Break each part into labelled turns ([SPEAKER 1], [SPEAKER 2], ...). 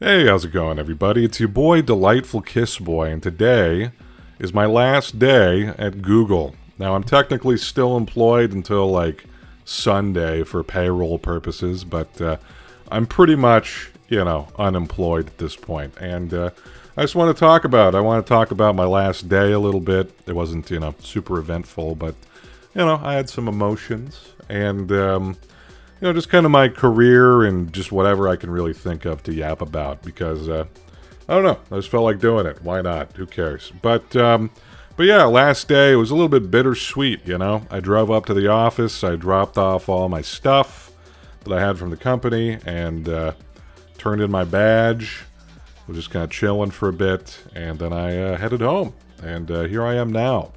[SPEAKER 1] Hey, how's it going, everybody? It's your boy, Delightful Kissboy, and today is my last day at Google. Now, I'm technically still employed until, Sunday for payroll purposes, but I'm pretty much, unemployed at this point. And I just want to talk about it. I want to talk about my last day a little bit. It wasn't, super eventful, but, I had some emotions, and just kind of my career and just whatever I can really think of to yap about because I don't know. I just felt like doing it. Why not? Who cares? But yeah, last day it was a little bit bittersweet. I drove up to the office. I dropped off all my stuff that I had from the company and turned in my badge. Was just kind of chilling for a bit, and then I headed home. And here I am now.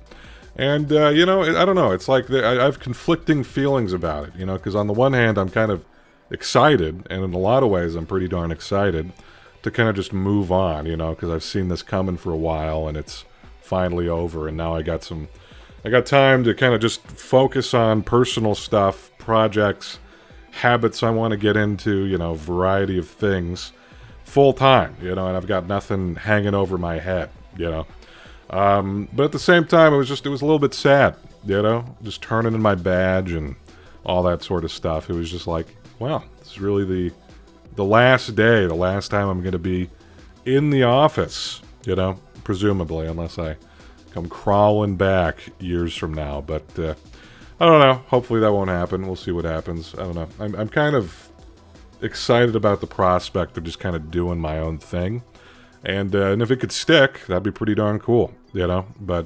[SPEAKER 1] And, I don't know. It's like I have conflicting feelings about it, because on the one hand, I'm kind of excited, and in a lot of ways, I'm pretty darn excited to kind of just move on, because I've seen this coming for a while, and it's finally over, and now I got time to kind of just focus on personal stuff, projects, habits I want to get into, variety of things, full time, and I've got nothing hanging over my head, But at the same time, it was a little bit sad, just turning in my badge and all that sort of stuff. It was just like, wow, this is really the last day, the last time I'm going to be in the office, presumably, unless I come crawling back years from now. But I don't know. Hopefully that won't happen. We'll see what happens. I don't know. I'm kind of excited about the prospect of just kind of doing my own thing. And if it could stick, that'd be pretty darn cool, But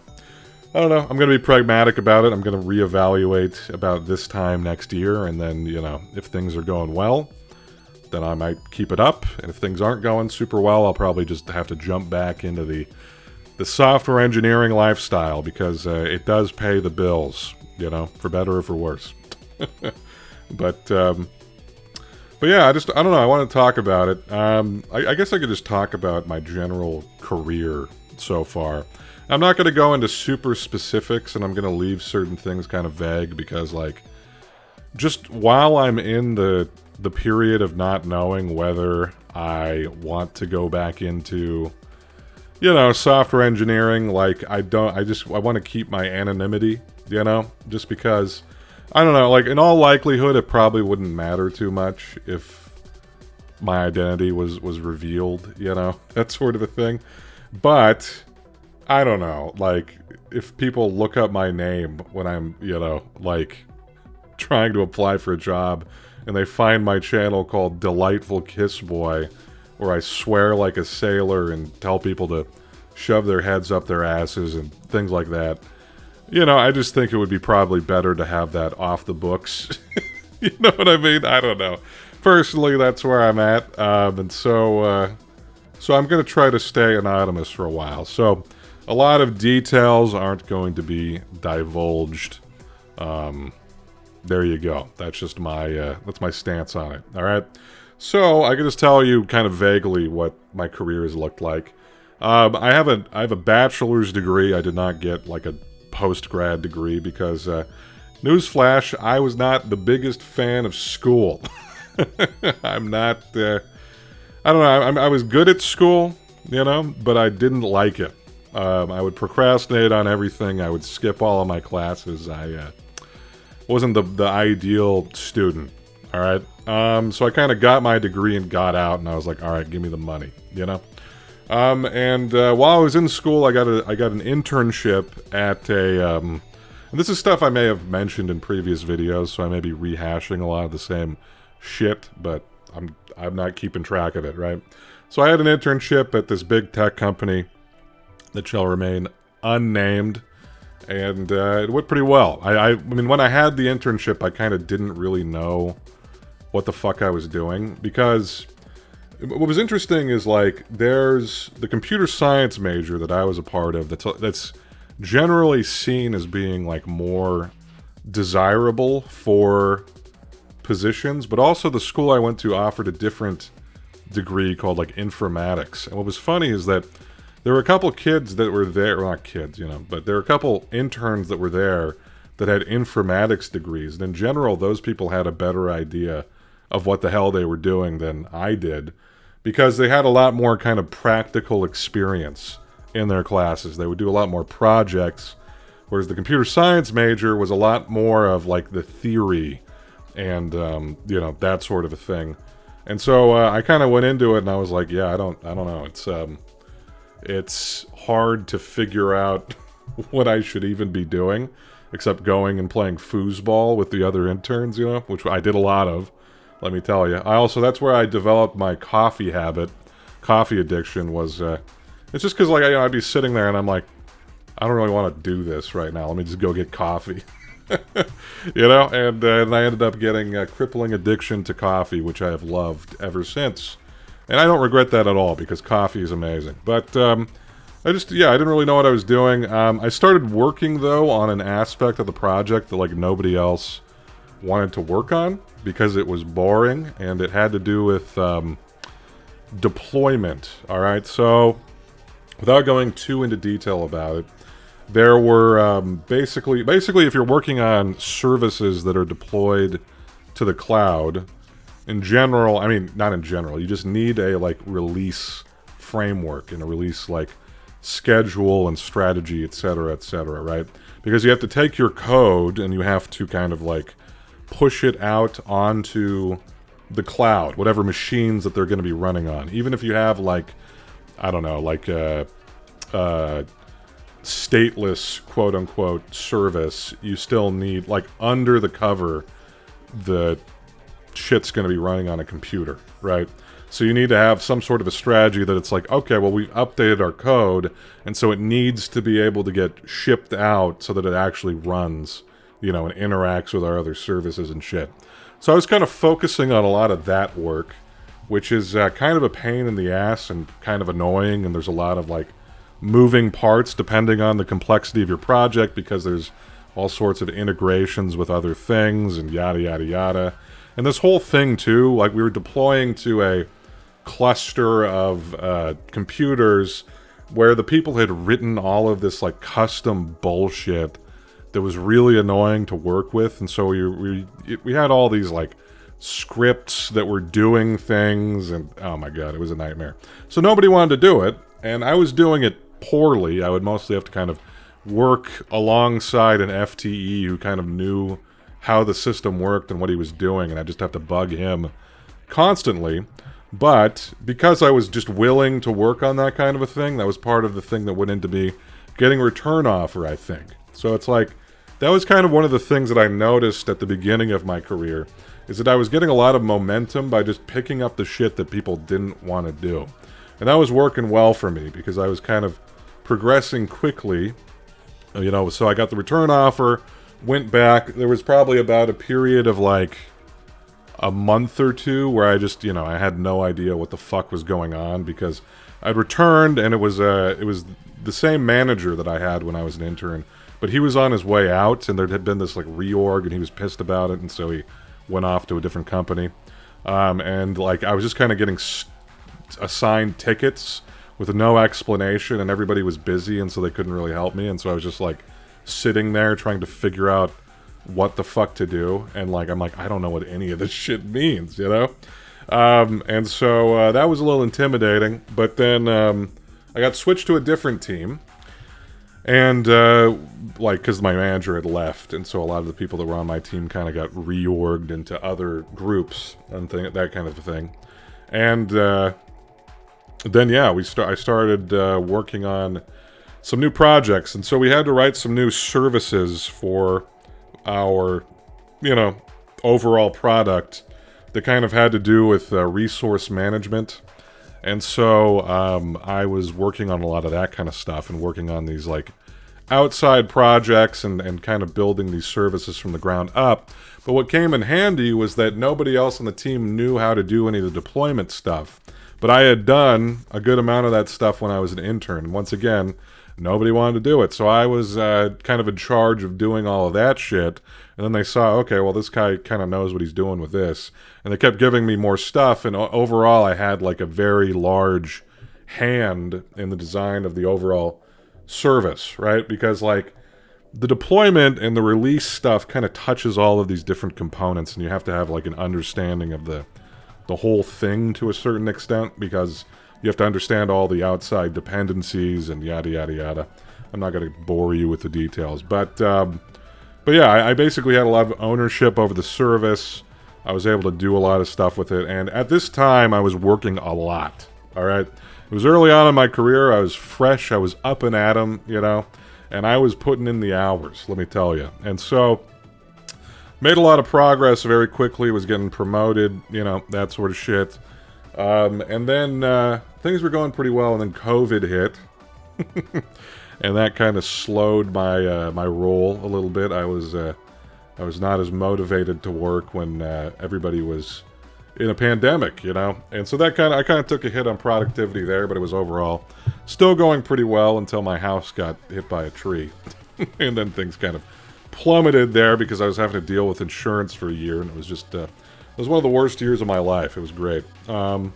[SPEAKER 1] I don't know. I'm going to be pragmatic about it. I'm going to reevaluate about this time next year. And then, if things are going well, then I might keep it up. And if things aren't going super well, I'll probably just have to jump back into the software engineering lifestyle because it does pay the bills, for better or for worse. But yeah, I don't know. I want to talk about it. I guess I could just talk about my general career so far. I'm not going to go into super specifics, and I'm going to leave certain things kind of vague because, just while I'm in the period of not knowing whether I want to go back into, software engineering, I want to keep my anonymity, just because. I don't know, in all likelihood, it probably wouldn't matter too much if my identity was revealed, that sort of a thing. But, I don't know, if people look up my name when I'm, trying to apply for a job, and they find my channel called Delightful Kissboy, where I swear like a sailor and tell people to shove their heads up their asses and things like that. I just think it would be probably better to have that off the books. You know what I mean? I don't know. Personally, that's where I'm at. And so I'm going to try to stay anonymous for a while. So a lot of details aren't going to be divulged. There you go. That's just that's my stance on it. All right. So I can just tell you kind of vaguely what my career has looked like. I have a bachelor's degree. I did not get a post-grad degree because newsflash, I was not the biggest fan of school. I'm not I don't know, I was good at school, but I didn't like it. I would procrastinate on everything. I would skip all of my classes. I wasn't the ideal student. All right. So I kind of got my degree and got out, and I was like, all right, give me the money, And while I was in school, I got an internship at a. And this is stuff I may have mentioned in previous videos, so I may be rehashing a lot of the same shit, but I'm not keeping track of it, right? So I had an internship at this big tech company that shall remain unnamed, and it went pretty well. I mean, when I had the internship, I kind of didn't really know what the fuck I was doing because. What was interesting is there's the computer science major that I was a part of that's generally seen as being more desirable for positions, but also the school I went to offered a different degree called informatics. And what was funny is that there were a couple kids that were there, well, not kids, but there were a couple interns that were there that had informatics degrees. And in general, those people had a better idea of what the hell they were doing than I did. because they had a lot more kind of practical experience in their classes. They would do a lot more projects, whereas the computer science major was a lot more of like the theory and you know, that sort of a thing. And so I kind of went into it and I was like, yeah, I don't know. It's hard to figure out what I should even be doing, except going and playing foosball with the other interns, you know, which I did a lot of, let me tell you. That's where I developed my coffee habit. Coffee addiction was, it's just because, like, I'd be sitting there and I'm like, I don't really want to do this right now. Let me just go get coffee. You know, and I ended up getting a crippling addiction to coffee, which I have loved ever since. And I don't regret that at all, because coffee is amazing. But I didn't really know what I was doing. I started working, though, on an aspect of the project that, like, nobody else wanted to work on, because it was boring, and it had to do with deployment. All right, so without going too into detail about it, there were basically, if you're working on services that are deployed to the cloud, in general, I mean, not in general, you just need a, like, release framework and a release, like, schedule and strategy, etc., right? Because you have to take your code and you have to kind of, like, push it out onto the cloud, whatever machines that they're going to be running on. Even if you have, like, I don't know, like stateless, quote-unquote, service, you still need, like, under the cover, the shit's going to be running on a computer, right? So you need to have some sort of a strategy that it's like, okay, well, we've updated our code, and so it needs to be able to get shipped out so that it actually runs, you know, and interacts with our other services and shit. So I was kind of focusing on a lot of that work, which is kind of a pain in the ass and kind of annoying, and there's a lot of, like, moving parts depending on the complexity of your project, because there's all sorts of integrations with other things and yada yada yada. And this whole thing too, like, we were deploying to a cluster of computers where the people had written all of this, like, custom bullshit that was really annoying to work with. And so we had all these, like, scripts that were doing things, and oh my god, it was a nightmare. So nobody wanted to do it, and I was doing it poorly. I would mostly have to kind of work alongside an FTE who kind of knew how the system worked and what he was doing, and I just have to bug him constantly. But because I was just willing to work on that kind of a thing, that was part of the thing that went into me getting a return offer, I think. So it's like, that was kind of one of the things that I noticed at the beginning of my career, is that I was getting a lot of momentum by just picking up the shit that people didn't want to do. And that was working well for me, because I was kind of progressing quickly, you know. So I got the return offer, went back. There was probably about a period of, like, a month or two where I just, you know, I had no idea what the fuck was going on, because I'd returned, and it was the same manager that I had when I was an intern, but he was on his way out, and there had been this, like, reorg, and he was pissed about it, and so he went off to a different company. And, like, I was just kind of getting assigned tickets with no explanation, and everybody was busy, and so they couldn't really help me, and so I was just, like, sitting there trying to figure out what the fuck to do, and, like, I'm like, I don't know what any of this shit means, you know? And so that was a little intimidating, but then I got switched to a different team, and, like, because my manager had left, and so a lot of the people that were on my team kind of got reorged into other groups, and that kind of a thing. And then, yeah, I started working on some new projects, and so we had to write some new services for our, you know, overall product that kind of had to do with resource management. And so I was working on a lot of that kind of stuff, and working on these, like, outside projects and kind of building these services from the ground up. But what came in handy was that nobody else on the team knew how to do any of the deployment stuff. But I had done a good amount of that stuff when I was an intern. And once again, nobody wanted to do it. So I was kind of in charge of doing all of that shit. And then they saw, okay, well, this guy kind of knows what he's doing with this. And they kept giving me more stuff. And overall, I had, like, a very large hand in the design of the overall service, right? Because, like, the deployment and the release stuff kind of touches all of these different components. And you have to have, like, an understanding of the the whole thing to a certain extent, because you have to understand all the outside dependencies and yada yada yada. I'm not going to bore you with the details, but yeah, I basically had a lot of ownership over the service. I was able to do a lot of stuff with it, and at this time, I was working a lot. All right, it was early on in my career. I was fresh. I was up and at 'em, you know, and I was putting in the hours. Let me tell you, and so made a lot of progress very quickly. Was getting promoted, you know, that sort of shit. And then things were going pretty well, and then COVID hit. And that kind of slowed my my roll a little bit. I was not as motivated to work when everybody was in a pandemic, you know. And so that I kind of took a hit on productivity there, but it was overall still going pretty well until my house got hit by a tree. And then things kind of plummeted there because I was having to deal with insurance for a year, and it was just it was one of the worst years of my life. It was great. But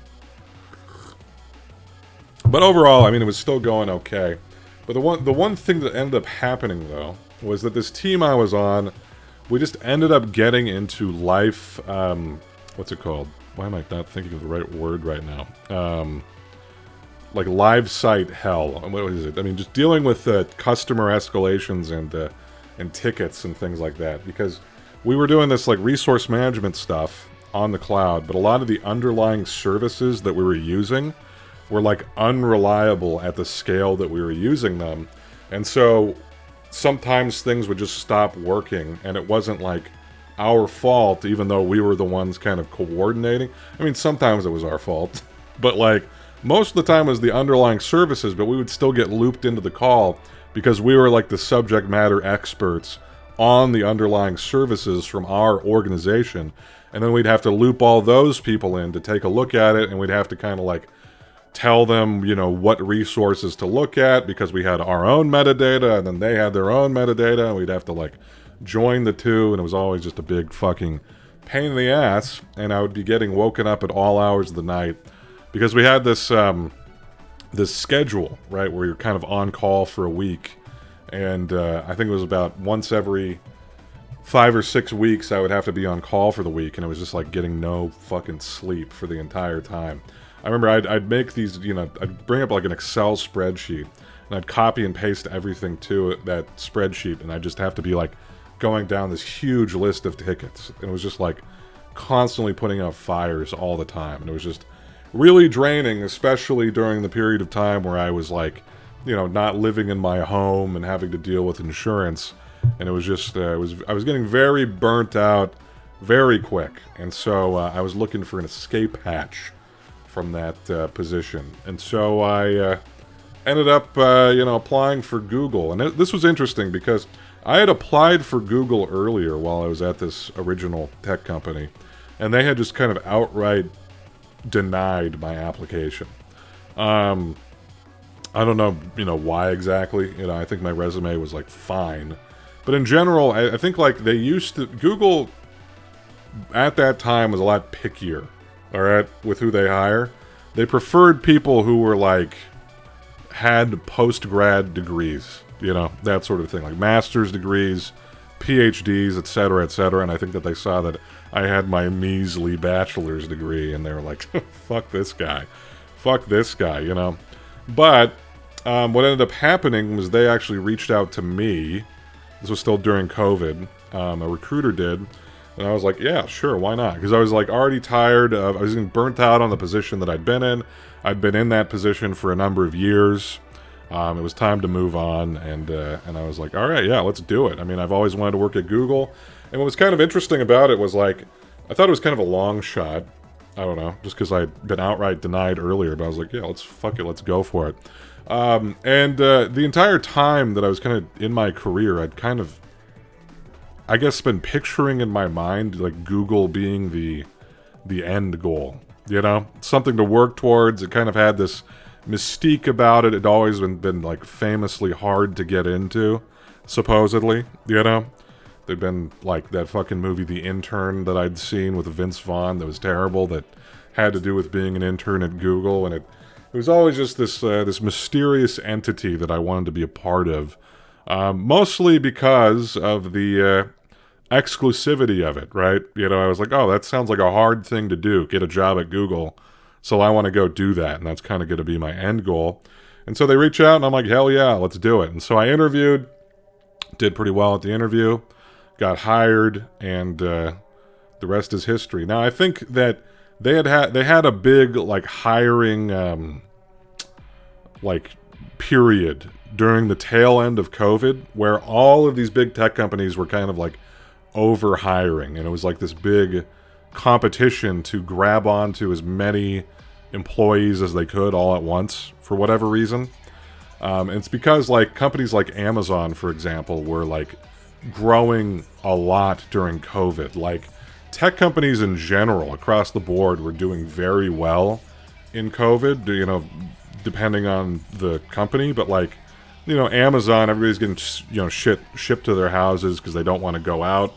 [SPEAKER 1] overall, I mean, it was still going okay. But the one thing that ended up happening, though, was that this team I was on, we just ended up getting into life, what's it called? Why am I not thinking of the right word right now? Like live site hell. What is it? I mean, just dealing with customer escalations and tickets and things like that. Because we were doing this like resource management stuff on the cloud, but a lot of the underlying services that we were using were like unreliable at the scale that we were using them. And so sometimes things would just stop working, and it wasn't like our fault, even though we were the ones kind of coordinating. I mean, sometimes it was our fault, but like most of the time it was the underlying services, but we would still get looped into the call because we were like the subject matter experts on the underlying services from our organization. And then we'd have to loop all those people in to take a look at it, and we'd have to kind of like tell them, you know, what resources to look at, because we had our own metadata and then they had their own metadata, and we'd have to like join the two, and it was always just a big fucking pain in the ass. And I would be getting woken up at all hours of the night because we had this this schedule, right, where you're kind of on call for a week, and I think it was about once every 5 or 6 weeks I would have to be on call for the week, and it was just like getting no fucking sleep for the entire time. I remember I'd make these, you know, I'd bring up like an Excel spreadsheet, and I'd copy and paste everything to that spreadsheet, and I'd just have to be like going down this huge list of tickets. And it was just like constantly putting out fires all the time, and it was just really draining, especially during the period of time where I was like, you know, not living in my home and having to deal with insurance. And it was just, I was getting very burnt out very quick, and so I was looking for an escape hatch from that position. And so I ended up, you know, applying for Google. And this was interesting because I had applied for Google earlier while I was at this original tech company, and they had just kind of outright denied my application. I don't know, you know, why exactly. You know, I think my resume was like fine. But in general, I think like they used to, Google at that time was a lot pickier, all right, with who they hire. They preferred people who were like, had post-grad degrees, you know, that sort of thing, like master's degrees, PhDs, etc., etc. And I think that they saw that I had my measly bachelor's degree, and they were like, fuck this guy, you know. But what ended up happening was they actually reached out to me. This was still during COVID. A recruiter did. And I was like, yeah, sure, why not? Because I was like already tired of, I was getting burnt out on the position that I'd been in. I'd been in that position for a number of years. It was time to move on, and I was like, all right, yeah, let's do it. I mean, I've always wanted to work at Google. And what was kind of interesting about it was like, I thought it was kind of a long shot. I don't know, just because I'd been outright denied earlier, but I was like, yeah, fuck it, let's go for it. And the entire time that I was kind of in my career, I'd kind of, I guess, been picturing in my mind like Google being the end goal, you know, something to work towards. It kind of had this mystique about it. It'd always been like famously hard to get into, supposedly, you know. There'd been like that fucking movie The Intern that I'd seen with Vince Vaughn that was terrible, that had to do with being an intern at Google, and it was always just this this mysterious entity that I wanted to be a part of, mostly because of the exclusivity of it, right? You know, I was like, oh, that sounds like a hard thing to do, get a job at Google. So I want to go do that, and that's kind of going to be my end goal. And so they reach out, and I'm like, hell yeah, let's do it. And so I interviewed, did pretty well at the interview, got hired, and the rest is history. Now, I think that they had a big, like, hiring, like, period during the tail end of COVID, where all of these big tech companies were kind of, like, over hiring, and it was like this big competition to grab onto as many employees as they could all at once for whatever reason. And it's because like companies like Amazon, for example, were like growing a lot during COVID. Like tech companies in general across the board were doing very well in COVID, you know, depending on the company. But like, you know, Amazon, everybody's getting, you know, shit shipped to their houses because they don't want to go out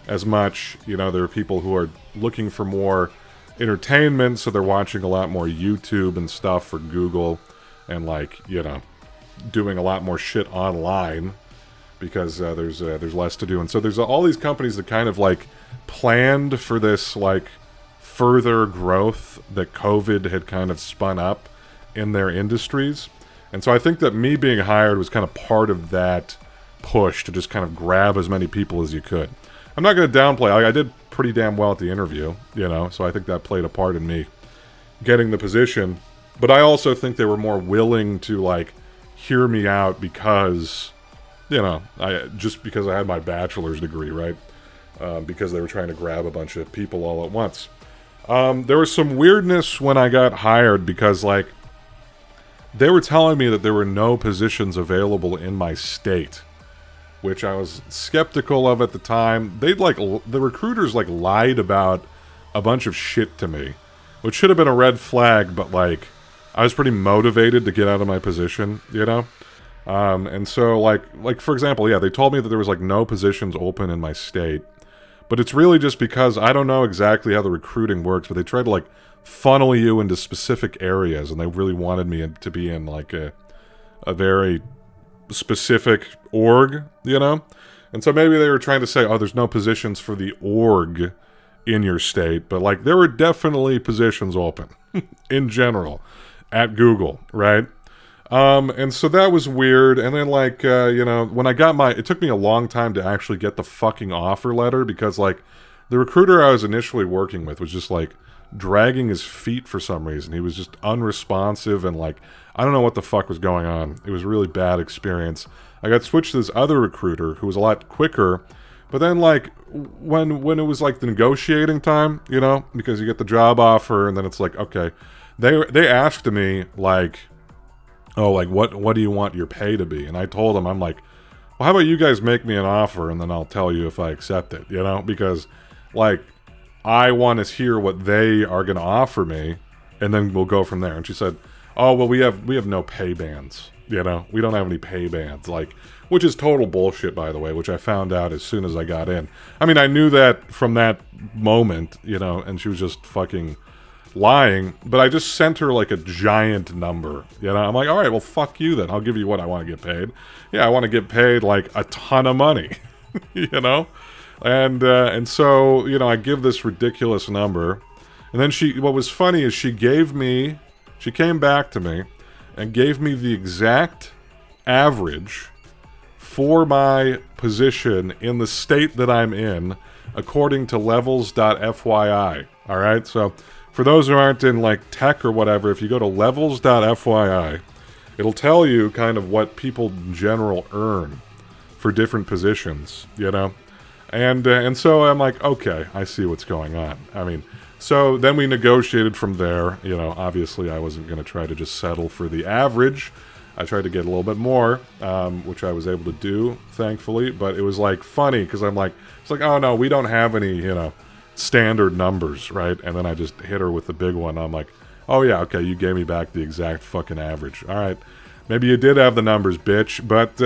[SPEAKER 1] as much. You know, there are people who are looking for more entertainment, so they're watching a lot more YouTube and stuff for Google, and like, you know, doing a lot more shit online because there's less to do. And so there's all these companies that kind of like planned for this like further growth that COVID had kind of spun up in their industries. And so I think that me being hired was kind of part of that push to just kind of grab as many people as you could. I'm not going to downplay. I did pretty damn well at the interview, you know, so I think that played a part in me getting the position. But I also think they were more willing to, like, hear me out because, you know, because I had my bachelor's degree, right? Because they were trying to grab a bunch of people all at once. There was some weirdness when I got hired because, like, they were telling me that there were no positions available in my state, which I was skeptical of at the time. The recruiters like lied about a bunch of shit to me, which should have been a red flag, but like I was pretty motivated to get out of my position, you know? And so like for example, yeah, they told me that there was like no positions open in my state, but it's really just because I don't know exactly how the recruiting works, but they try to like funnel you into specific areas, and they really wanted me to be in like a very specific org, you know? And so maybe they were trying to say, oh, there's no positions for the org in your state, but like there were definitely positions open in general at Google, right? And so that was weird. And then like, you know, when I got it took me a long time to actually get the fucking offer letter because like the recruiter I was initially working with was just like dragging his feet for some reason. He was just unresponsive and like, I don't know what the fuck was going on. It was a really bad experience. I got switched to this other recruiter who was a lot quicker, but then like when it was like the negotiating time, you know, because you get the job offer and then it's like, okay, they asked me like, oh, like what do you want your pay to be? And I told them, I'm like, well, how about you guys make me an offer and then I'll tell you if I accept it, you know, because like I want to hear what they are going to offer me, and then we'll go from there. And she said, oh, well, we have no pay bands, you know? We don't have any pay bands, like, which is total bullshit, by the way, which I found out as soon as I got in. I mean, I knew that from that moment, you know, and she was just fucking lying, but I just sent her, like, a giant number, you know? I'm like, all right, well, fuck you then. I'll give you what I want to get paid. Yeah, I want to get paid, like, a ton of money, you know? And so, you know, I give this ridiculous number. And then what was funny is she came back to me and gave me the exact average for my position in the state that I'm in, according to levels.fyi. All right. So for those who aren't in like tech or whatever, if you go to levels.fyi, it'll tell you kind of what people in general earn for different positions, you know? And so I'm like, okay, I see what's going on. I mean, so then we negotiated from there. You know, obviously I wasn't going to try to just settle for the average. I tried to get a little bit more, which I was able to do, thankfully. But it was like funny because I'm like, it's like, oh no, we don't have any, you know, standard numbers, right? And then I just hit her with the big one. I'm like, oh yeah, okay, you gave me back the exact fucking average. All right, maybe you did have the numbers, bitch. But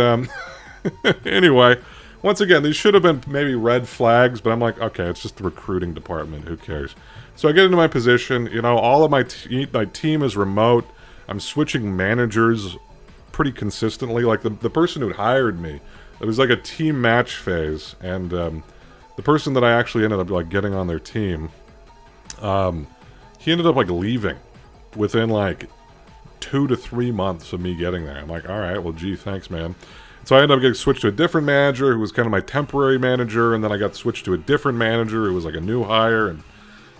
[SPEAKER 1] anyway. Once again, these should have been maybe red flags, but I'm like, okay, it's just the recruiting department. Who cares? So I get into my position. You know, all of my team is remote. I'm switching managers pretty consistently. Like the person who hired me, it was like a team match phase, and the person that I actually ended up like getting on their team, he ended up like leaving within like 2 to 3 months of me getting there. I'm like, all right, well, gee, thanks, man. So I ended up getting switched to a different manager who was kind of my temporary manager, and then I got switched to a different manager who was like a new hire, and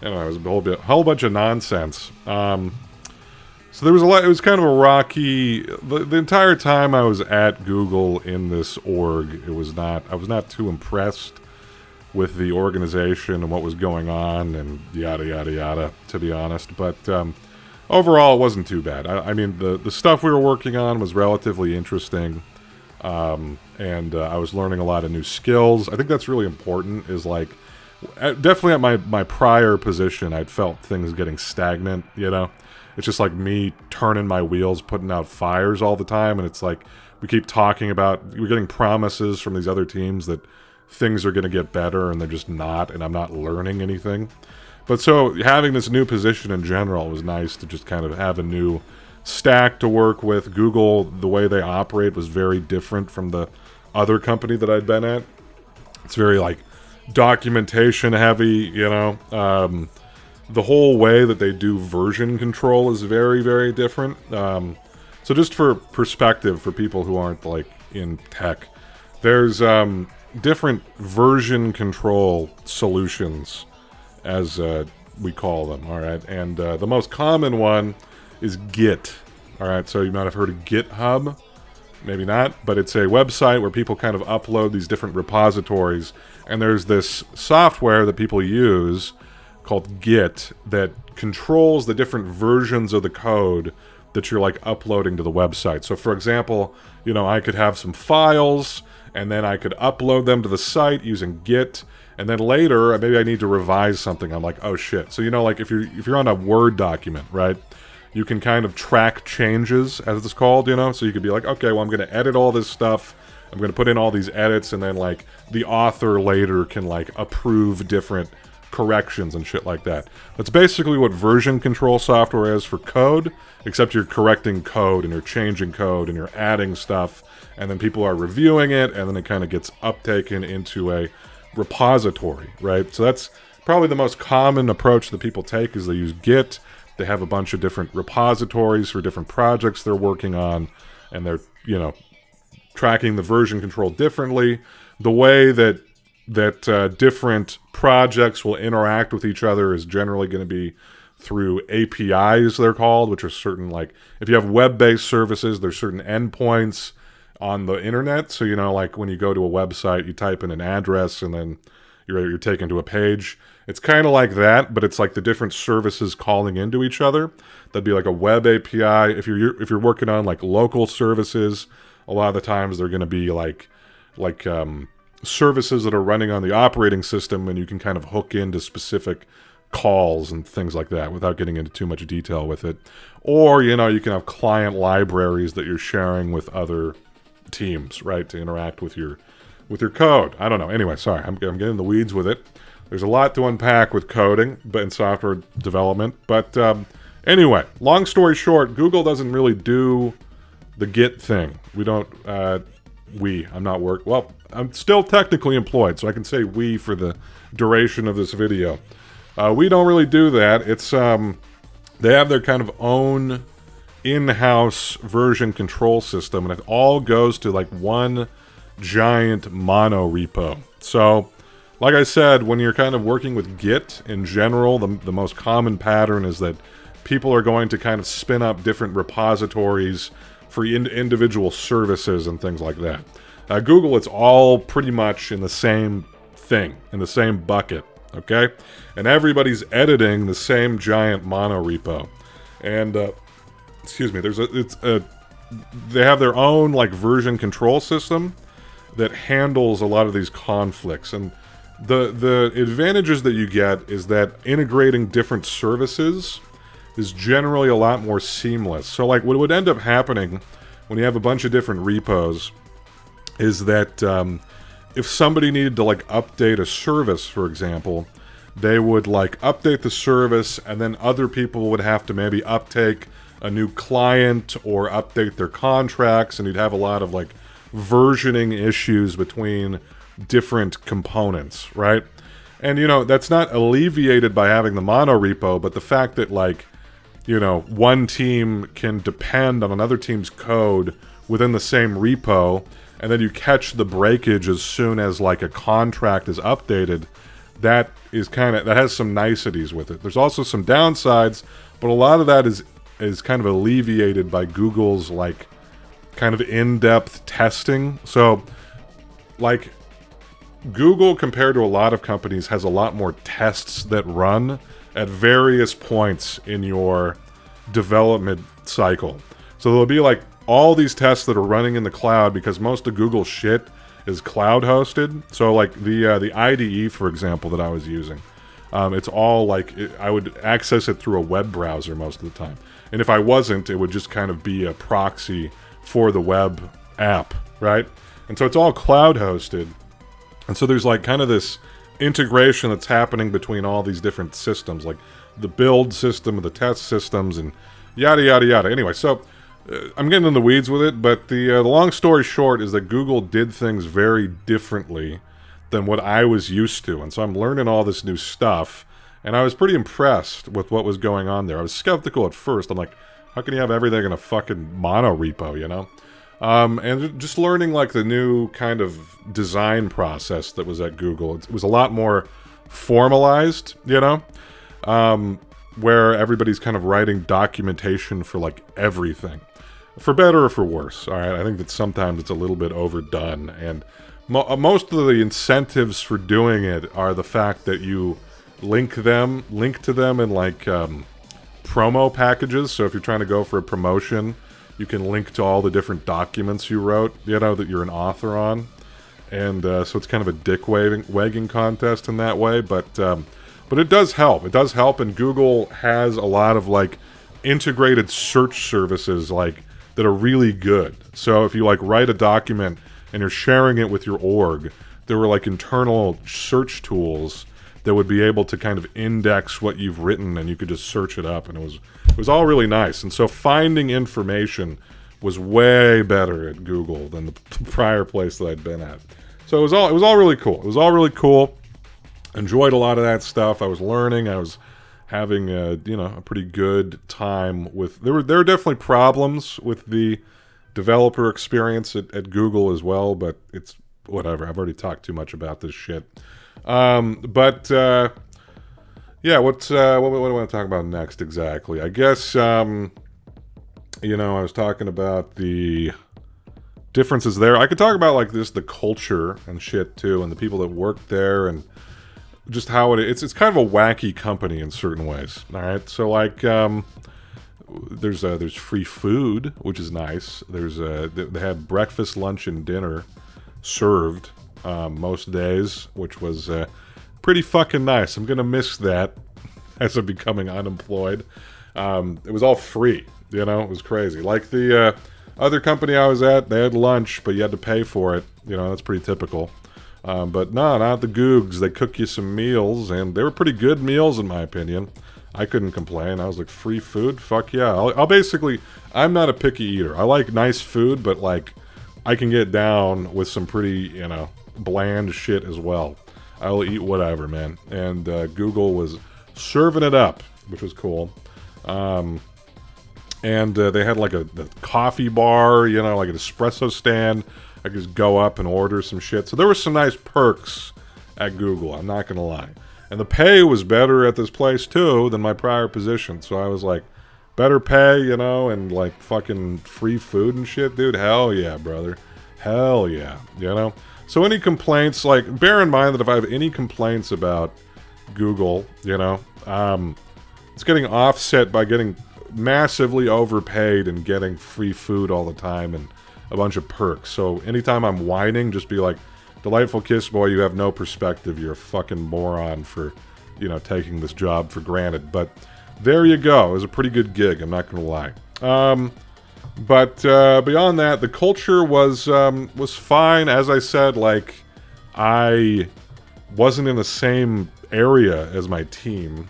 [SPEAKER 1] you know, it was a whole bunch of nonsense. So there was a lot. It was kind of a rocky. The entire time I was at Google in this org, I was not too impressed with the organization and what was going on, and yada yada yada. To be honest, but overall, it wasn't too bad. I mean, the stuff we were working on was relatively interesting. And I was learning a lot of new skills. I think that's really important, is like, definitely at my prior position, I'd felt things getting stagnant, you know? It's just like me turning my wheels, putting out fires all the time, and it's like, we keep talking about, we're getting promises from these other teams that things are going to get better, and they're just not, and I'm not learning anything. But so, having this new position in general was nice to just kind of have a new stack to work with. Google, the way they operate was very different from the other company that I'd been at. It's very like documentation heavy, you know. The whole way that they do version control is very, very different. So just for perspective for people who aren't like in tech, there's different version control solutions, as we call them, all right? And the most common one is Git. All right, so you might have heard of GitHub, maybe not, but it's a website where people kind of upload these different repositories, and there's this software that people use called Git that controls the different versions of the code that you're like uploading to the website. So for example, you know, I could have some files, and then I could upload them to the site using Git, and then later maybe I need to revise something. I'm like, oh shit. So you know, like if you're on a Word document, right? You can kind of track changes, as it's called, you know? So you could be like, okay, well, I'm going to edit all this stuff. I'm going to put in all these edits, and then, like, the author later can, like, approve different corrections and shit like that. That's basically what version control software is for code, except you're correcting code, and you're changing code, and you're adding stuff, and then people are reviewing it, and then it kind of gets uptaken into a repository, right? So that's probably the most common approach that people take, is they use Git. They have a bunch of different repositories for different projects they're working on, and they're, you know, tracking the version control differently. The way that different projects will interact with each other is generally going to be through APIs, they're called, which are certain, like, if you have web-based services, there's certain endpoints on the internet. So, you know, like when you go to a website, you type in an address, and then you're taken to a page. It's kind of like that, but it's like the different services calling into each other. That'd be like a web API. If you're working on like local services, a lot of the times they're going to be like services that are running on the operating system, and you can kind of hook into specific calls and things like that without getting into too much detail with it. Or, you know, you can have client libraries that you're sharing with other teams, right, to interact with your code. I don't know. Anyway, sorry, I'm getting in the weeds with it. There's a lot to unpack with coding, but in software development. But anyway, long story short, Google doesn't really do the Git thing. We don't. I'm not work. Well, I'm still technically employed, so I can say we for the duration of this video. We don't really do that. It's they have their kind of own in-house version control system, and it all goes to like one giant mono repo. So, like I said, when you're kind of working with Git in general, the most common pattern is that people are going to kind of spin up different repositories for individual services and things like that. Google, it's all pretty much in the same thing, in the same bucket, okay? And everybody's editing the same giant mono repo. And, excuse me, they have their own, like, version control system that handles a lot of these conflicts. And the advantages that you get is that integrating different services is generally a lot more seamless. So, like, what would end up happening when you have a bunch of different repos is that if somebody needed to, like, update a service, for example, they would, like, update the service, and then other people would have to maybe uptake a new client or update their contracts, and you'd have a lot of, like, versioning issues between different components, right? And, you know, that's not alleviated by having the mono repo, but the fact that, like, you know, one team can depend on another team's code within the same repo, and then you catch the breakage as soon as, like, a contract is updated, that has some niceties with it. There's also some downsides, but a lot of that is kind of alleviated by Google's, like, kind of in-depth testing. So, like, Google, compared to a lot of companies, has a lot more tests that run at various points in your development cycle. So there'll be, like, all these tests that are running in the cloud, because most of Google's shit is cloud hosted. So, like, the IDE, for example, that I was using, it's all, like, I would access it through a web browser most of the time. And if I wasn't, it would just kind of be a proxy for the web app, right? And so it's all cloud hosted. And so there's, like, kind of this integration that's happening between all these different systems, like the build system, the test systems, and yada, yada, yada. Anyway, so I'm getting in the weeds with it, but the long story short is that Google did things very differently than what I was used to. And so I'm learning all this new stuff, and I was pretty impressed with what was going on there. I was skeptical at first. I'm like, how can you have everything in a fucking mono repo, you know? And just learning, like, the new kind of design process that was at Google. It was a lot more formalized, you know? Where everybody's kind of writing documentation for, like, everything. For better or for worse, all right? I think that sometimes it's a little bit overdone. And most of the incentives for doing it are the fact that you link to them in, like, promo packages. So if you're trying to go for a promotion, you can link to all the different documents you wrote, you know, that you're an author on. And so it's kind of a dick-wagging contest in that way. But it does help. It does help, and Google has a lot of, like, integrated search services, like, that are really good. So if you, like, write a document and you're sharing it with your org, there were, like, internal search tools that would be able to kind of index what you've written, and you could just search it up, and it was all really nice. And so finding information was way better at Google than the prior place that I'd been at. So it was all really cool. It was all really cool. Enjoyed a lot of that stuff. I was learning. I was having a pretty good time with. There were definitely problems with the developer experience at Google as well, but it's whatever. I've already talked too much about this shit. Yeah, what do I want to talk about next exactly? I guess, I was talking about the differences there. I could talk about, like, the culture and shit too, and the people that work there, and just how it's kind of a wacky company in certain ways. All right, so, like, there's free food, which is nice. They had breakfast, lunch, and dinner served most days, which was pretty fucking nice. I'm gonna miss that as I'm becoming unemployed. It was all free, it was crazy. Like the other company I was at, they had lunch, but you had to pay for it. That's pretty typical. But no, not the Googs. They cook you some meals, and they were pretty good meals in my opinion. I couldn't complain. I was like, free food? Fuck yeah. I'll basically, I'm not a picky eater. I like nice food, but, like, I can get down with some pretty, bland shit as well. I'll eat whatever, man. And Google was serving it up, which was cool. And they had, like, a coffee bar, like an espresso stand. I could just go up and order some shit. So there were some nice perks at Google, I'm not going to lie. And the pay was better at this place, too, than my prior position. So I was like, better pay, and, like, fucking free food and shit, dude. Hell yeah, brother. Hell yeah, So any complaints, like, bear in mind that if I have any complaints about Google, it's getting offset by getting massively overpaid and getting free food all the time and a bunch of perks. So anytime I'm whining, just be like, delightful Kissboy, you have no perspective. You're a fucking moron for, taking this job for granted. But there you go. It was a pretty good gig. I'm not going to lie. But beyond that, the culture was fine. As I said, like, I wasn't in the same area as my team.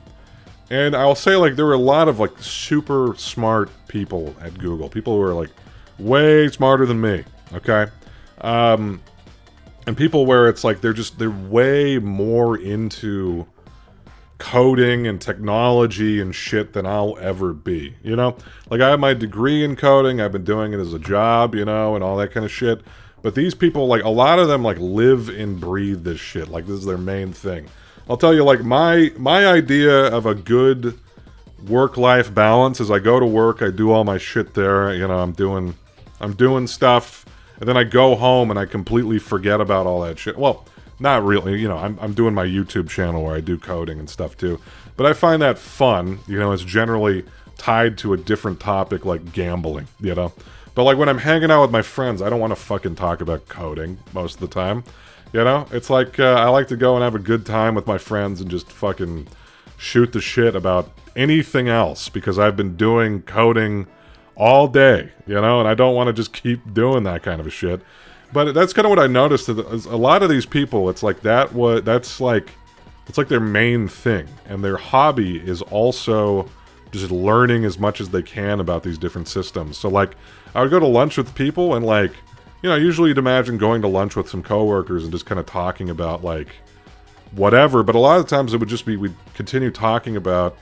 [SPEAKER 1] And I'll say, like, there were a lot of, like, super smart people at Google. People who were, like, way smarter than me, okay? and people where it's like they're way more into coding and technology and shit than I'll ever be, you know? Like, I have my degree in coding, I've been doing it as a job, you know, and all that kind of shit. But these people, like, a lot of them, like, live and breathe this shit. Like, this is their main thing. I'll tell you, like, my idea of a good work-life balance is I go to work, I do all my shit there, you know, I'm doing stuff, and then I go home and I completely forget about all that shit. Well, not really, you know, I'm doing my YouTube channel where I do coding and stuff too. But I find that fun, you know, it's generally tied to a different topic like gambling, you know. But like when I'm hanging out with my friends, I don't want to fucking talk about coding most of the time, you know. It's like I like to go and have a good time with my friends and just fucking shoot the shit about anything else because I've been doing coding all day, you know, and I don't want to just keep doing that kind of a shit. But that's kind of what I noticed. That a lot of these people, it's like it's like their main thing, and their hobby is also just learning as much as they can about these different systems. So like, I would go to lunch with people, and like, you know, usually you'd imagine going to lunch with some coworkers and just kind of talking about like whatever. But a lot of times it would just be we'd continue talking about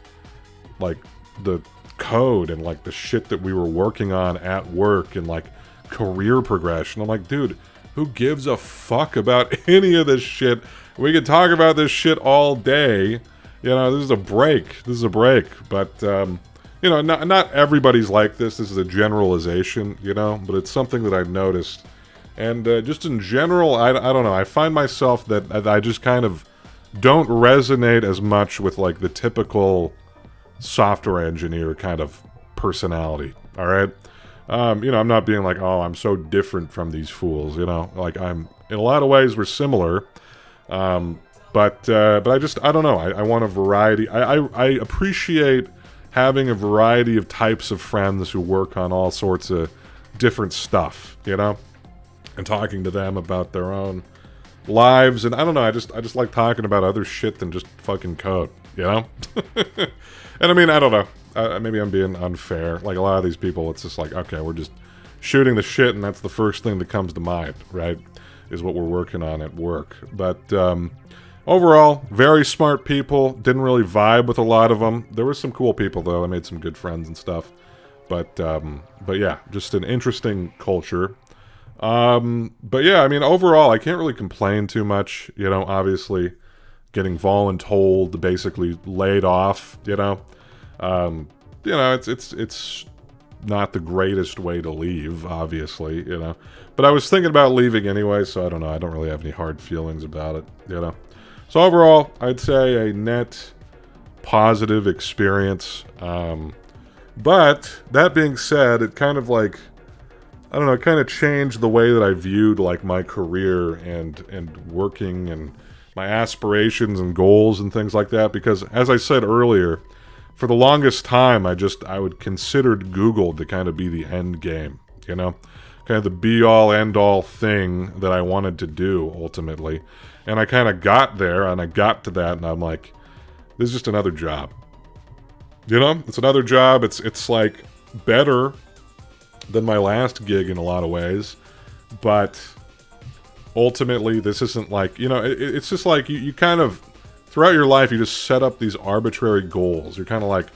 [SPEAKER 1] like the code and like the shit that we were working on at work and like career progression. I'm like, dude, who gives a fuck about any of this shit? We could talk about this shit all day. You know, this is a break. But, you know, not everybody's like this. This is a generalization, you know, but it's something that I've noticed. And just in general, I don't know. I find myself that I just kind of don't resonate as much with like the typical software engineer kind of personality, all right? You know, I'm not being like, oh, I'm so different from these fools, you know? Like, in a lot of ways, we're similar. But I don't know. I want a variety. I appreciate having a variety of types of friends who work on all sorts of different stuff, you know? And talking to them about their own lives. And I don't know, I just like talking about other shit than just fucking code, you know? And I mean, I don't know. Maybe I'm being unfair. Like, a lot of these people, it's just like, okay, we're just shooting the shit, and that's the first thing that comes to mind, right? Is what we're working on at work. But overall, very smart people. Didn't really vibe with a lot of them. There were some cool people, though. I made some good friends and stuff. But yeah, just an interesting culture. But yeah, I mean, overall, I can't really complain too much. You know, obviously, getting voluntold, basically laid off, you know. You know, it's not the greatest way to leave, obviously, you know. But I was thinking about leaving anyway, so I don't know. I don't really have any hard feelings about it, you know. So overall, I'd say a net positive experience. But that being said, it kind of like, I don't know, it kind of changed the way that I viewed like my career and working and my aspirations and goals and things like that. Because as I said earlier, for the longest time, I would considered Google to kind of be the end game, you know, kind of the be-all, end-all thing that I wanted to do ultimately. And I kind of got there, and I got to that, and I'm like, this is just another job. You know, it's another job. It's like better than my last gig in a lot of ways, but ultimately, this isn't like, you know, it's just like you kind of, throughout your life, you just set up these arbitrary goals. You're kind of like,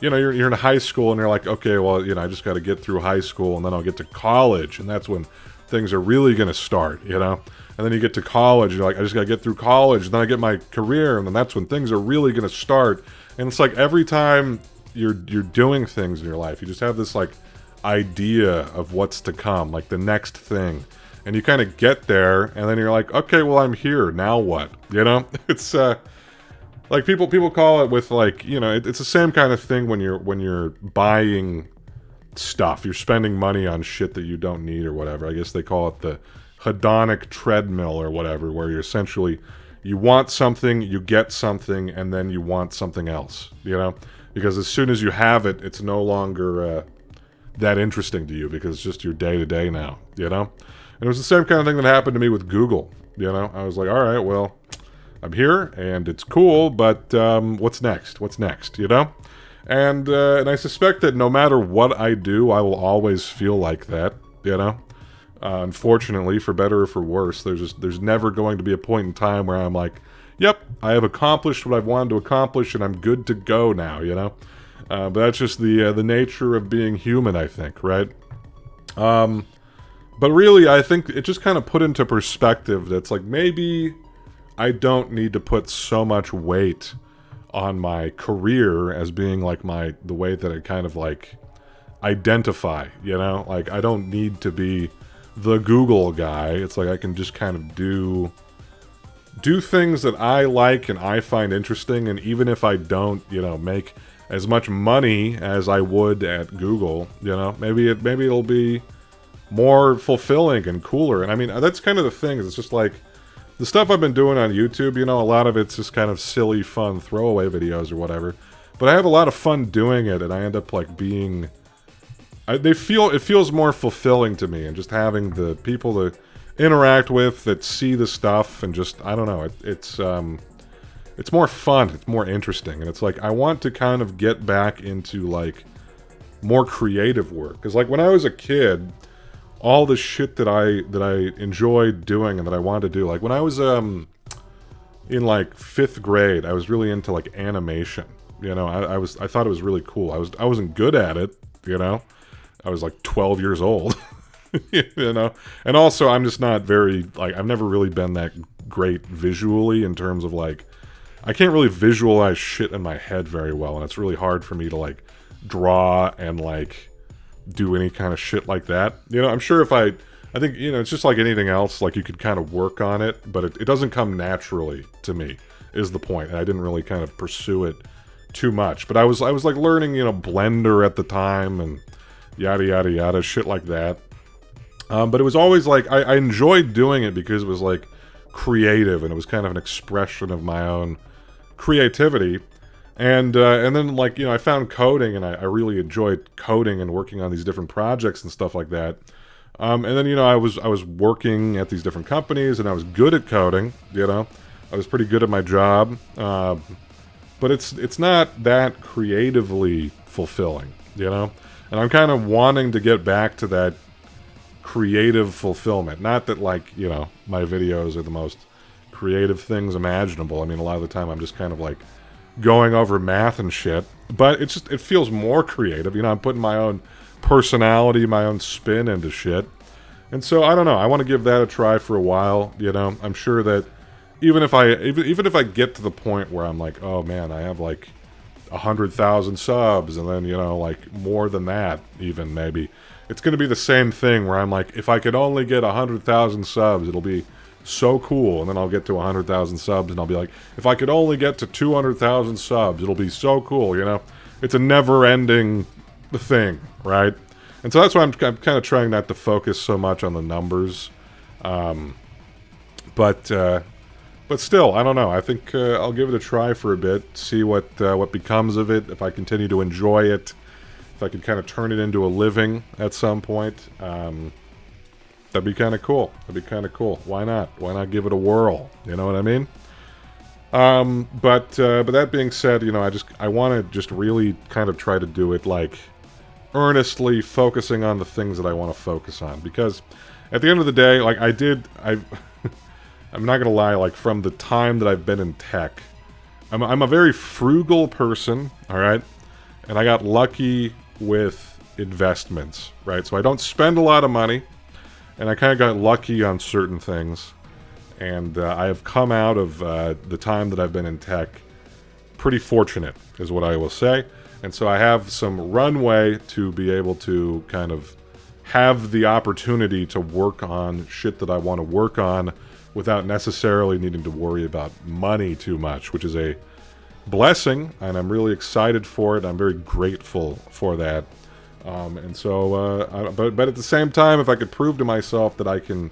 [SPEAKER 1] you know, you're in high school and you're like, okay, well, you know, I just got to get through high school and then I'll get to college, and that's when things are really going to start, you know? And then you get to college, and you're like, I just got to get through college, and then I get my career, and then that's when things are really going to start. And it's like every time you're doing things in your life, you just have this like idea of what's to come, like the next thing. And you kind of get there, and then you're like, okay, well, I'm here, now what? You know? It's like people call it with like, you know, it's the same kind of thing when you're buying stuff. You're spending money on shit that you don't need or whatever. I guess they call it the hedonic treadmill or whatever, where you're essentially, you want something, you get something, and then you want something else, you know? Because as soon as you have it, it's no longer that interesting to you, because it's just your day-to-day now, you know? And it was the same kind of thing that happened to me with Google, you know? I was like, all right, well, I'm here, and it's cool, but what's next? What's next, you know? And I suspect that no matter what I do, I will always feel like that, you know? Unfortunately, for better or for worse, there's never going to be a point in time where I'm like, yep, I have accomplished what I've wanted to accomplish, and I'm good to go now, you know? But that's just the nature of being human, I think, right? But really, I think it just kind of put into perspective that's like, maybe I don't need to put so much weight on my career as being like the way that I kind of like identify, you know? Like, I don't need to be the Google guy. It's like I can just kind of do things that I like and I find interesting, and even if I don't, you know, make as much money as I would at Google, you know, maybe it'll be more fulfilling and cooler. And I mean, that's kind of the thing. It's just like the stuff I've been doing on YouTube, you know, a lot of it's just kind of silly, fun, throwaway videos or whatever. But I have a lot of fun doing it, and I end up like being... it feels more fulfilling to me, and just having the people to interact with that see the stuff, and just, I don't know, it's more fun, it's more interesting, and it's like, I want to kind of get back into like more creative work. Because like when I was a kid, all the shit that I enjoyed doing and that I wanted to do, like when I was in like 5th grade, I was really into like animation. You know, I thought it was really cool. I wasn't good at it, you know. I was like 12 years old, you know. And also, I'm just not very, like, I've never really been that great visually in terms of like, I can't really visualize shit in my head very well, and it's really hard for me to like draw and like do any kind of shit like that. You know, I'm sure if I think, you know, it's just like anything else, like you could kind of work on it, but it doesn't come naturally to me, is the point. And I didn't really kind of pursue it too much. But I was like learning, you know, Blender at the time and yada yada yada, shit like that. But it was always like, I enjoyed doing it because it was like creative, and it was kind of an expression of my own creativity. And then, like, you know, I found coding, and I really enjoyed coding and working on these different projects and stuff like that. And then, you know, I was working at these different companies, and I was good at coding, you know. I was pretty good at my job. But it's not that creatively fulfilling, you know. And I'm kind of wanting to get back to that creative fulfillment. Not that, like, you know, my videos are the most creative things imaginable. I mean, a lot of the time I'm just kind of, like, going over math and shit, but it feels more creative. You know, I'm putting my own personality, my own spin into shit. And so, I don't know, I want to give that a try for a while, you know. I'm sure that even if I get to the point where I'm like, oh man, I have like 100,000 subs, and then, you know, like more than that even, maybe, it's going to be the same thing where I'm like, if I could only get 100,000 subs, it'll be so cool. And then I'll get to 100,000 subs, and I'll be like, if I could only get to 200,000 subs, it'll be so cool, you know? It's a never-ending thing, right? And so that's why I'm kind of trying not to focus so much on the numbers. But still, I don't know. I think I'll give it a try for a bit, see what becomes of it, if I continue to enjoy it, if I can kind of turn it into a living at some point. That'd be kind of cool. That'd be kind of cool. Why not? Why not give it a whirl? You know what I mean? But that being said, you know, I want to just really kind of try to do it like earnestly, focusing on the things that I want to focus on. Because at the end of the day, like I'm not gonna lie, like from the time that I've been in tech, I'm a very frugal person, all right, and I got lucky with investments, right? So I don't spend a lot of money. And I kind of got lucky on certain things, and I have come out of the time that I've been in tech pretty fortunate, is what I will say. And so I have some runway to be able to kind of have the opportunity to work on shit that I want to work on without necessarily needing to worry about money too much, which is a blessing, and I'm really excited for it. I'm very grateful for that. And so, but at the same time, if I could prove to myself that I can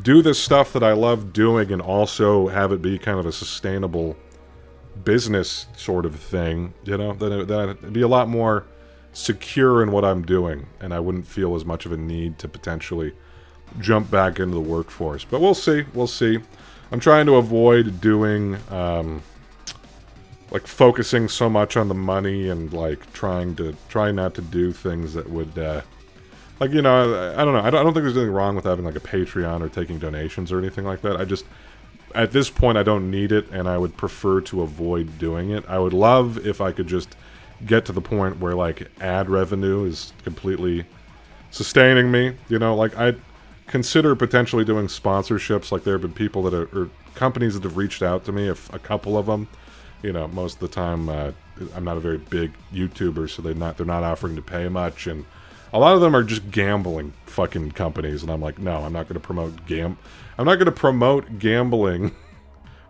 [SPEAKER 1] do this stuff that I love doing and also have it be kind of a sustainable business sort of thing, you know, then it'd be a lot more secure in what I'm doing, and I wouldn't feel as much of a need to potentially jump back into the workforce. But we'll see. We'll see. I'm trying to avoid doing... like focusing so much on the money, and like trying not to do things that would like, you know, I don't know. I don't think there's anything wrong with having like a Patreon or taking donations or anything like that. I just, at this point, I don't need it, and I would prefer to avoid doing it. I would love if I could just get to the point where like ad revenue is completely sustaining me. You know, like I'd consider potentially doing sponsorships. Like there have been people that are, or companies that have reached out to me, if a couple of them. You know, most of the time I'm not a very big YouTuber, so they're not offering to pay much, and a lot of them are just gambling fucking companies, and I'm like, no, I'm not going to promote gambling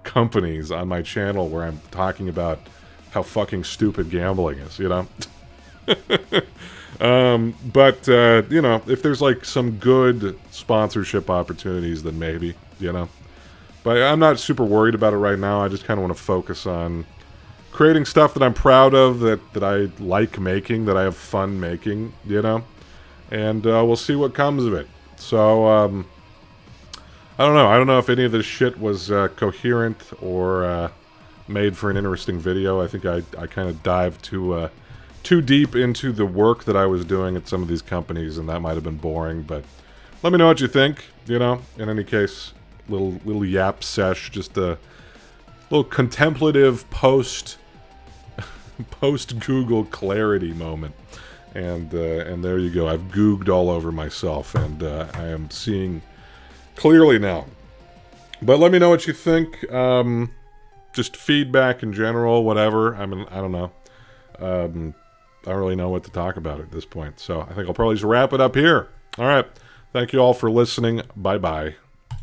[SPEAKER 1] companies on my channel where I'm talking about how fucking stupid gambling is, you know? But you know, if there's like some good sponsorship opportunities, then maybe, you know? But I'm not super worried about it right now. I just kind of want to focus on creating stuff that I'm proud of, that I like making, that I have fun making, you know? And we'll see what comes of it. So, I don't know. I don't know if any of this shit was coherent or made for an interesting video. I think I kind of dived too deep into the work that I was doing at some of these companies, and that might have been boring. But let me know what you think, you know? In any case, little yap sesh, just a little contemplative post-Google clarity moment. And there you go. I've Googled all over myself, and I am seeing clearly now. But let me know what you think. Just feedback in general, whatever. I mean, I don't know. I don't really know what to talk about at this point. So I think I'll probably just wrap it up here. All right. Thank you all for listening. Bye-bye.